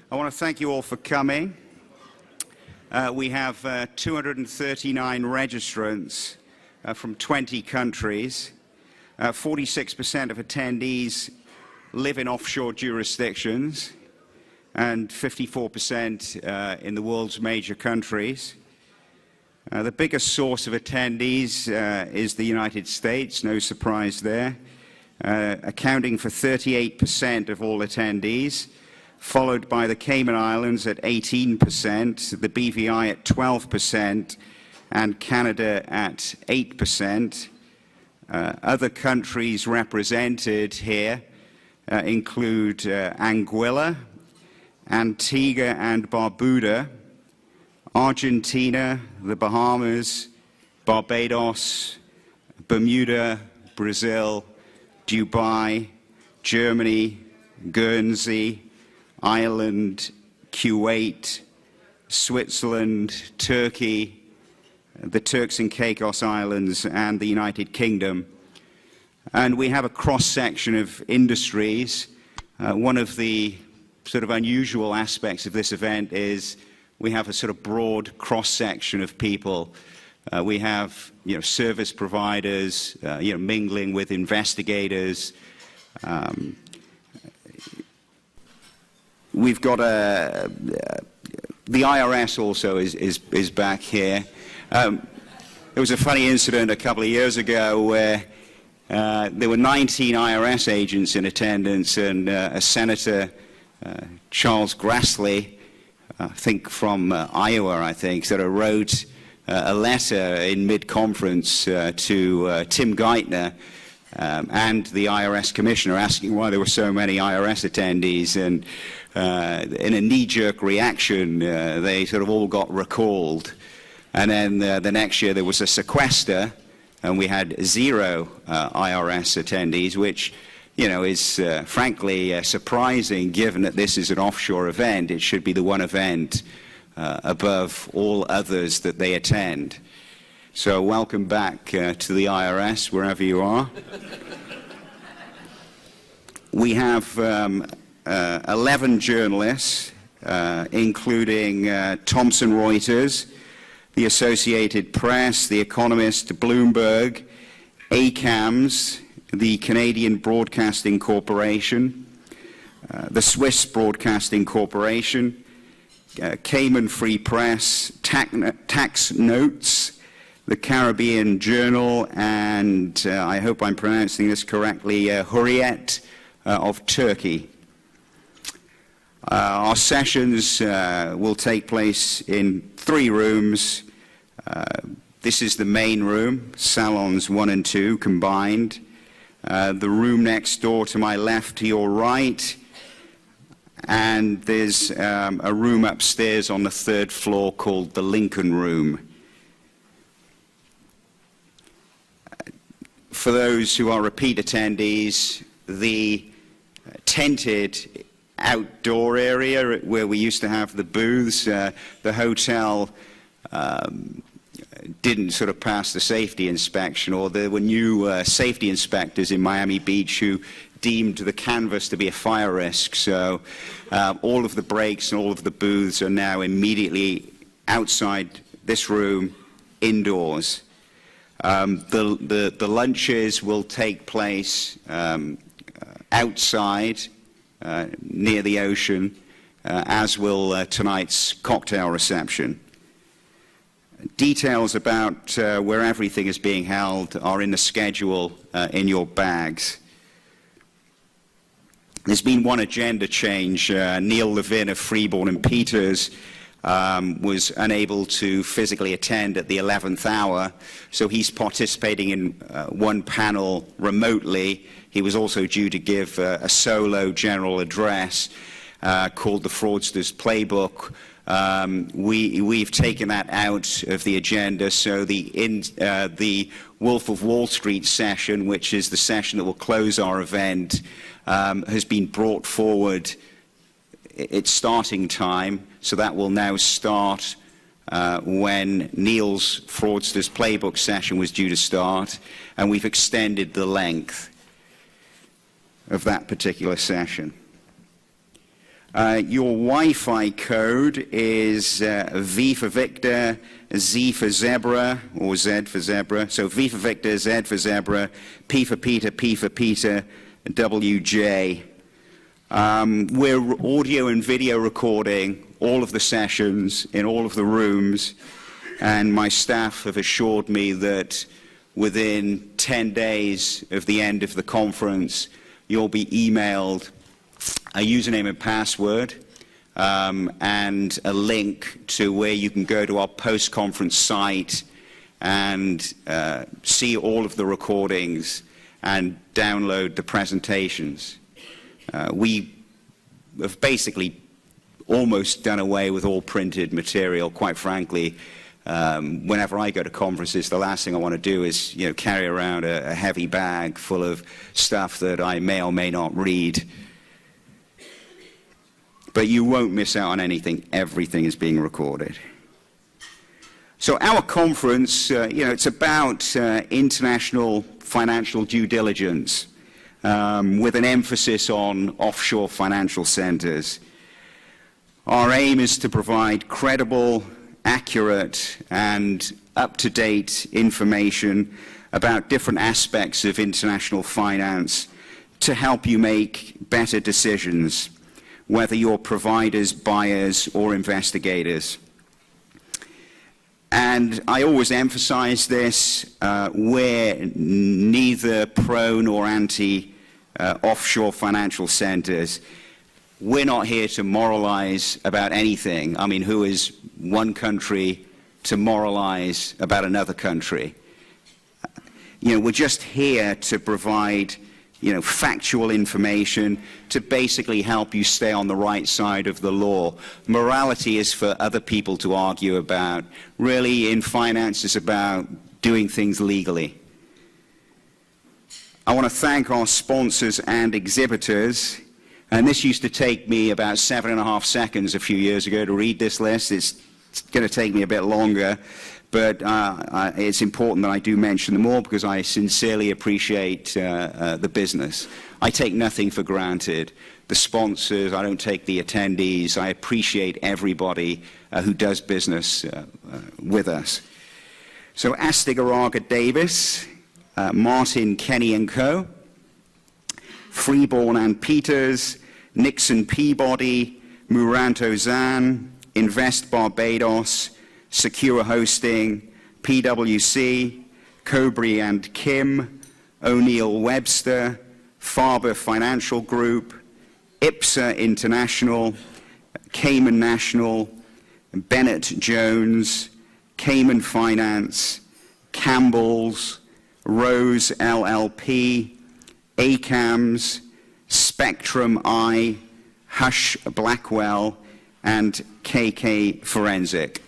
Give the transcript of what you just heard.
I want to thank you all for coming. We have 239 registrants from 20 countries. 46% of attendees live in offshore jurisdictions and 54% in the world's major countries. The biggest source of attendees is the United States, no surprise there, accounting for 38% of all attendees, followed by the Cayman Islands at 18%, the BVI at 12%, and Canada at 8%. Other countries represented here include Anguilla, Antigua and Barbuda, Argentina, the Bahamas, Barbados, Bermuda, Brazil, Dubai, Germany, Guernsey, Ireland, Kuwait, Switzerland, Turkey, the Turks and Caicos Islands, and the United Kingdom. And we have a cross-section of industries. One of the sort of unusual aspects of this event is we have a sort of broad cross-section of people. We have, service providers, mingling with investigators. We've got the IRS also is back here. There was a funny incident a couple of years ago where there were 19 IRS agents in attendance, and a Senator, Charles Grassley, I think from Iowa, sort of wrote a letter in mid-conference to Tim Geithner and the IRS Commissioner asking why there were so many IRS attendees, and in a knee-jerk reaction, they sort of all got recalled. And then the next year there was a sequester, and we had 0 IRS attendees, which is frankly surprising given that this is an offshore event. It should be the one event above all others that they attend. So welcome back to the IRS, wherever you are. We have 11 journalists, including Thomson Reuters, the Associated Press, The Economist, Bloomberg, ACAMS, the Canadian Broadcasting Corporation, the Swiss Broadcasting Corporation, Cayman Free Press, Tax Notes, the Caribbean Journal, and I hope I'm pronouncing this correctly, Hurriyet of Turkey. Our sessions will take place in 3 rooms. This is the main room, salons 1 and 2 combined. The room next door to my left to your right, and there's a room upstairs on the 3rd floor called the Lincoln Room. For those who are repeat attendees, the tented outdoor area where we used to have the booths, the hotel didn't sort of pass the safety inspection, or there were new safety inspectors in Miami Beach who deemed the canvas to be a fire risk. So all of the breaks and all of the booths are now immediately outside this room, indoors. The lunches will take place outside near the ocean, as will tonight's cocktail reception. Details about where everything is being held are in the schedule in your bags. There's been one agenda change. Neil Levin of Freeborn and Peters was unable to physically attend at the 11th hour, so he's participating in one panel remotely. He was also due to give a solo general address called The Fraudster's Playbook. We've taken that out of the agenda, so the Wolf of Wall Street session, which is the session that will close our event, has been brought forward its starting time, so that will now start when Neil's Fraudster's Playbook session was due to start, and we've extended the length of that particular session. Your Wi-Fi code is V for Victor, Z for Zebra, or Z for Zebra. So V for Victor, Z for Zebra, P for Peter, P for Peter, WJ. We're audio and video recording all of the sessions in all of the rooms, and my staff have assured me that within 10 days of the end of the conference, you'll be emailed a username and password and a link to where you can go to our post-conference site and see all of the recordings and download the presentations. We have basically almost done away with all printed material. Quite frankly, whenever I go to conferences, the last thing I want to do is, carry around a heavy bag full of stuff that I may or may not read. But you won't miss out on anything. Everything is being recorded. So our conference, it's about international financial due diligence with an emphasis on offshore financial centers. Our aim is to provide credible, accurate, and up-to-date information about different aspects of international finance to help you make better decisions, whether you're providers, buyers, or investigators. And I always emphasize this, we're neither pro nor anti offshore financial centers. We're not here to moralize about anything. I mean, who is one country to moralize about another country? We're just here to provide factual information to basically help you stay on the right side of the law. Morality is for other people to argue about. Really, in finance, it's about doing things legally. I want to thank our sponsors and exhibitors. And this used to take me about 7.5 seconds a few years ago to read this list. It's going to take me a bit longer. But it's important that I do mention them all because I sincerely appreciate the business. I take nothing for granted. The sponsors, I don't take the attendees. I appreciate everybody who does business with us. So Astigaraga Davis, Martin, Kenny & Co., Freeborn and Peters, Nixon Peabody, Muranto Zan, Invest Barbados, Secure Hosting, PwC, Cobrey and Kim, O'Neill Webster, Faber Financial Group, IPSA International, Cayman National, Bennett Jones, Cayman Finance, Campbell's, Rose LLP, ACAMS, Spectrum I, Hush Blackwell, and KK Forensic.